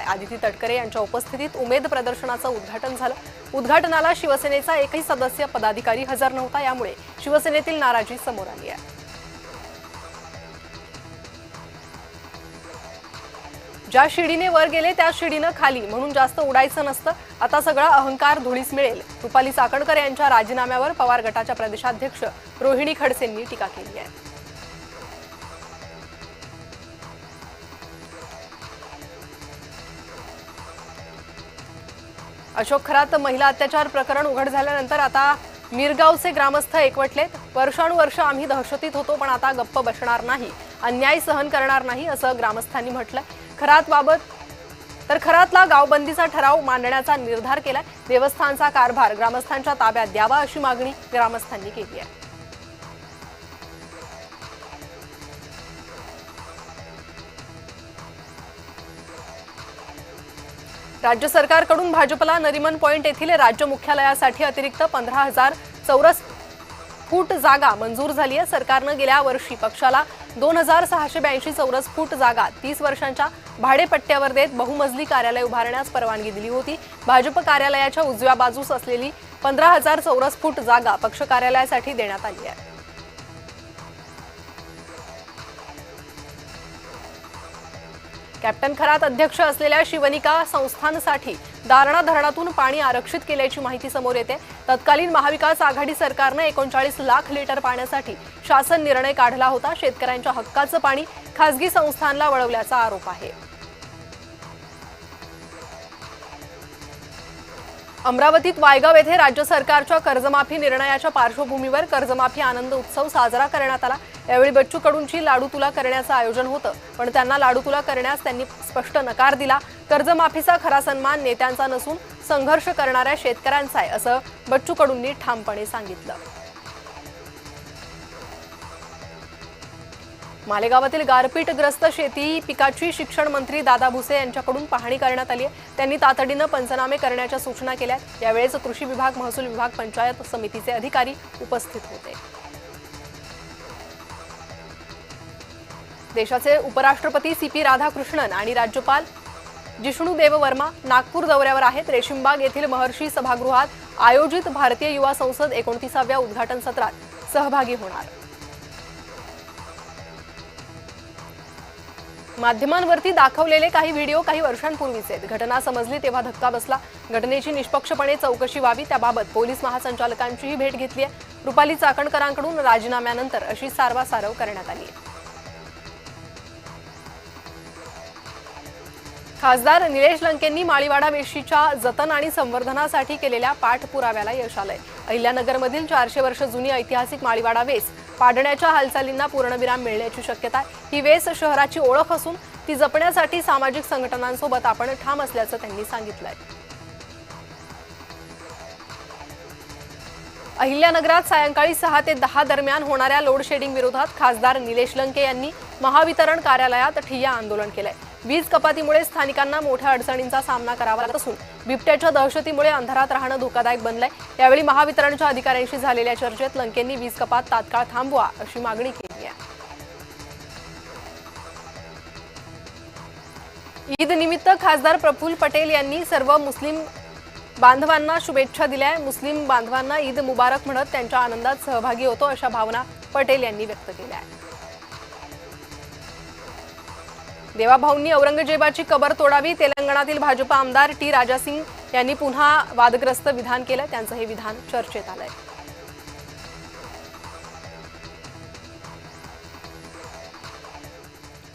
आदिती तटकरे यांच्या उपस्थितीत उमेद प्रदर्शनाचं उद्घाटन झालं। उद्घाटनाला शिवसेनेचा एकही सदस्य पदाधिकारी हजर नव्हता, यामुळे शिवसेनेतील नाराजी समोर आली आहे। ज्या शिडीने वर गेले त्या शिडीनं खाली, म्हणून जास्त उडायचं नसतं। आता सगळा अहंकार धुळीस मिळेल। रुपाली चाकणकर यांच्या राजीनाम्यावर पवार गटाच्या प्रदेशाध्यक्ष रोहिणी खडसेंनी टीका केली आहे। अशोक खरात महिला अत्याचार प्रकरण उघड झाल्यानंतर आता मिरगावचे ग्रामस्थ एकवटलेत। वर्षानुवर्ष आम्ही दहशतीत होतो, पण आता गप्प बसणार नाही, अन्याय सहन करणार नाही, असं ग्रामस्थांनी म्हटलंय। खरातला गावबंदीचा ठराव मांडण्याचा निर्धार केलाय। देवस्थानचा कारभार ग्रामस्थांच्या ताब्यात द्यावा, अशी मागणी ग्रामस्थांनी केली आहे। राज्य सरकारकडून भाजपला नरिमन पॉइंट येथील राज्य मुख्यालयासाठी अतिरिक्त 15,000 चौरस फूट जागा मंजूर झाली आहे। सरकारनं गेल्या वर्षी पक्षाला 2,682 चौरस फूट जागा 30 वर्षांच्या भाडेपट्ट्यावर देत बहुमजली कार्यालय उभारण्यास परवानगी दिली होती। भाजप कार्यालयाच्या उजव्या बाजूस असलेली 15,000 चौरस फूट जागा पक्ष कार्यालयासाठी देण्यात आली आहे। कॅप्टन खरात अध्यक्ष असलेल्या शिवनिका संस्थानसाठी दारणा धरणातून पाणी आरक्षित केल्याची माहिती समोर येते। तत्कालीन महाविकास आघाडी सरकारने 39 लाख लिटर पाण्यासाठी शासन निर्णय काढला होता। शेतकऱ्यांच्या हक्काचं पाणी खासगी संस्थांना वळवल्याचा आरोप आहे। अमरावतीत वायगाव येथे राज्य सरकारच्या कर्जमाफी निर्णयाच्या पार्श्वभूमीवर कर्जमाफी आनंद उत्सव साजरा करण्यात आला। यावेळी बच्चू कडूंची लाडू तुला करण्याचं आयोजन होतं, पण त्यांना लाडू तुला करण्यास त्यांनी स्पष्ट नकार दिला। कर्जमाफीचा खरा सन्मान नेत्यांचा नसून संघर्ष करणाऱ्या शेतकऱ्यांचा आहे, असं बच्चू कडूंनी ठामपणे सांगितलं। मालेगावातील गारपीटग्रस्त शेती पिकाची शिक्षण मंत्री दादा भुसे यांच्याकडून पाहणी करण्यात आली आहे। त्यांनी तातडीनं पंचनामे करण्याच्या सूचना केल्या। यावेळेस कृषी विभाग, महसूल विभाग, पंचायत समितीचे अधिकारी उपस्थित होते। देशाचे उपराष्ट्रपती सीपी राधाकृष्णन आणि राज्यपाल जिष्णू देव वर्मा नागपूर दौऱ्यावर आहेत। रेशीमबाग येथील महर्षी सभागृहात आयोजित भारतीय युवा संसद 29व्या उद्घाटन सत्रात सहभागी होणार। माध्यमांवरती दाखवलेले काही व्हिडिओ काही वर्षांपूर्वीचे आहेत। घटना समजली तेव्हा धक्का बसला। घटनेची निष्पक्षपणे चौकशी व्हावी, त्याबाबत पोलीस महासंचालकांचीही भेट घेतली आहे। रुपाली चाकणकरांकडून राजीनाम्यानंतर अशी सारवासारव करण्यात आली आहे। खासदार निलेश लंकेंनी माळीवाडा वेशीच्या जतन आणि संवर्धनासाठी केलेल्या पाठपुराव्याला यश आलंय। अहिल्यानगरमधील 400 वर्ष जुनी ऐतिहासिक माळीवाडा वेस पाडण्याच्या हालचालींना पूर्णविराम मिळण्याची शक्यता आहे। ही वेस शहराची ओळख असून ती जपण्यासाठी सामाजिक संघटनांसोबत आपण ठाम असल्याचं त्यांनी सांगितलंय। अहिल्यानगरात सायंकाळी 6 ते 10 दरम्यान होणाऱ्या लोड शेडिंग विरोधात खासदार निलेश लंके यांनी महावितरण कार्यालयात ठिय्या आंदोलन केलंय। वीज कपातीमुळे स्थानिकांना मोठ्या अडचणींचा सामना करावा लागत असून बिबट्याच्या दहशतीमुळे अंधारात राहणं धोकादायक बनलंय। यावेळी महावितरणच्या अधिकाऱ्यांशी झालेल्या चर्चेत लंकेंनी वीज कपात तात्काळ थांबवा अशी मागणी केली आहे। ईद निमित्त खासदार प्रफुल्ल पटेल यांनी सर्व मुस्लिम बांधवांना शुभेच्छा दिल्या। मुस्लिम बांधवांना ईद मुबारक म्हणत त्यांच्या आनंदात सहभागी होतो, अशा भावना पटेल यांनी व्यक्त केल्या आहेत। देवाभाऊंनी औरंगजेबाची कबर तोडावी। तेलंगणातील भाजप आमदार टी राजासिंग यांनी पुन्हा वादग्रस्त विधान केलं। त्यांचं हे विधान चर्चेत आलंय।